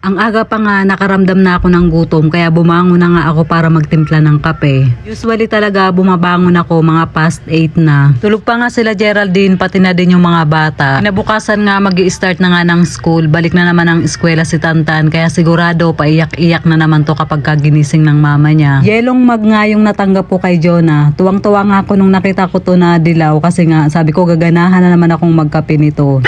Ang aga pa nga nakaramdam na ako ng gutom kaya bumangon na nga ako para magtimpla ng kape. Usually talaga bumabangon ako mga past 8 na. Tulog pa nga sila Geraldine pati na din yung mga bata. Kinabukasan nga mag-i-start na nga ng school. Balik na naman ang eskwela si Tantan kaya sigurado paiyak-iyak na naman to kapag kaginising ng mama niya. Yelong mag nga yung natanggap ko kay Jonah. Tuwang-tuwa nga ako nung nakita ko to na dilaw kasi nga sabi ko gaganahan na naman akong magkape nito.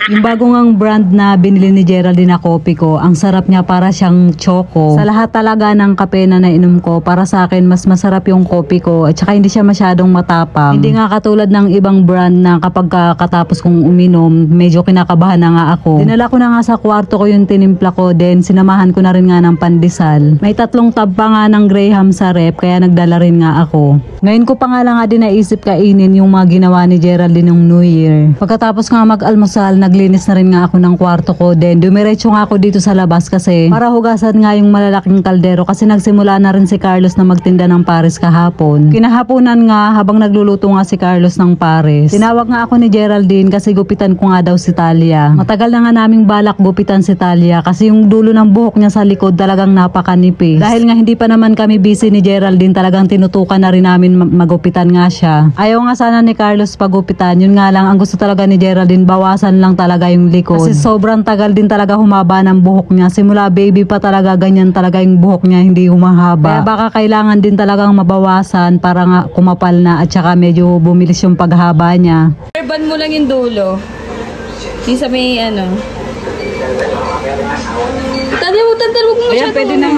Yung bagong ang brand na binili ni Geraldine na kopi ko, ang sarap niya para siyang choco. Sa lahat talaga ng kape na nainom ko, para sa akin mas masarap yung kopi ko at saka hindi siya masyadong matapang. Hindi nga katulad ng ibang brand na kapag katapos kong uminom, medyo kinakabahan na nga ako. Dinala ko na nga sa kwarto ko yung tinimpla ko, then sinamahan ko na rin nga ng pandesal. May 3 tab pa nga ng Graham sa rep, kaya nagdala rin nga ako. Ngayon ko pa nga lang din naisip kainin yung mga ginawa ni Geraldine ng New Year. Pagkatapos nga mag-almusal, naglinis na rin nga ako ng kwarto ko. Then dumiretso nga ako dito sa labas kasi para hugasan nga yung malalaking kaldero kasi nagsimula na rin si Carlos na magtinda ng pares kahapon. Kinahaponan nga habang nagluluto nga si Carlos ng pares. Tinawag nga ako ni Geraldine kasi gupitan ko nga daw si Talia. Matagal na nga naming balak gupitan si Talia kasi yung dulo ng buhok niya sa likod talagang napakanipis. Dahil nga hindi pa naman kami busy ni Geraldine, talagang tinutukan na rin namin magupitan nga siya. Ayaw nga sana ni Carlos pagupitan, yun nga lang ang gusto talaga ni Geraldine bawasan lang talaga yung likod. Kasi sobrang tagal din talaga humaba ng buhok niya. Simula baby pa talaga ganyan talaga yung buhok niya, hindi humahaba. Kaya baka kailangan din talagang mabawasan para nga kumapal na at saka medyo bumilis yung paghaba niya. Ban mo lang yung dulo. Yung sa may ano. Tantalog mo siya. Ayan, pwede na.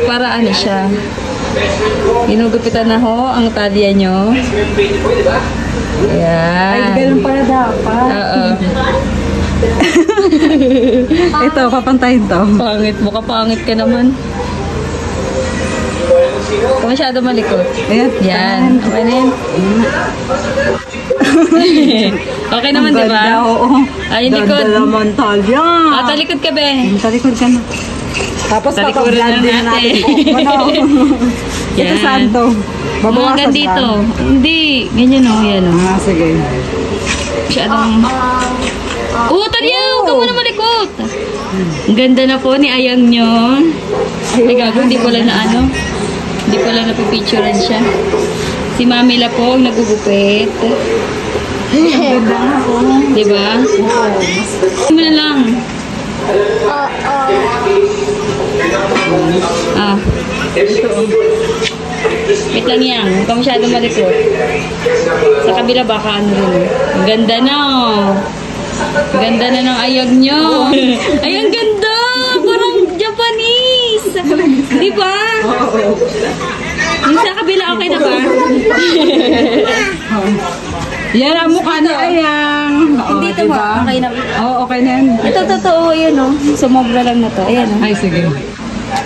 Para ano siya. Ginugupitan na ho ang talya nyo. Ayan. Ay, ganun pala dapat. Oo. Ito, papantayin to. Pangit mo ka, pangit ka naman. Masyado malikot. Ayan. Yan. Okay na yan. Okay naman, di ba? Oo. Ay, yung likod. Ganda naman talya. Talikod ka, be. Talikod ka na. Tapos Talikuran din natin. Ito Yan. saan to? Babawasan Hanggang dito. Hindi. Ganyan o. Yan o. Ah, sige. Masyadong... Talyaw! Huwag ka muna malikot! Ang ganda na po ni Ayang nyo. Ay, gago. Hindi ko lang na ano. Hindi ko lang napipicturean siya. Si Mami La po ang nagugupit. Diba? Hindi mo na lang. Wait lang yan. Huwag ka masyadong malikot. Sa kabila baka ano rin. Ang ganda na oh. Ang ganda na ng ayag nyo. Ay, ang ganda! Parang Japanese! Di ba? Yung sa kabila okay na ba? Yan ang mukha ni Ayang. Hindi ito ba? Okay na. Oo, okay na yan. Ito totoo yun oh. Sumobra lang na to. Ayan oh. Ay, sige.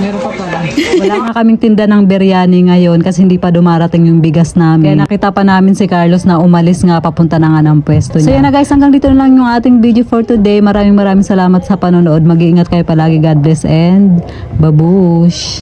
Meron pa pala. Wala nga kaming tinda ng biryani ngayon kasi hindi pa dumarating yung bigas namin. Kaya nakita pa namin si Carlos na umalis nga papunta na nga ng pwesto niya. So yan na guys, hanggang dito na lang yung ating video for today. Maraming salamat sa panonood. Mag-iingat kayo palagi. God bless and babush!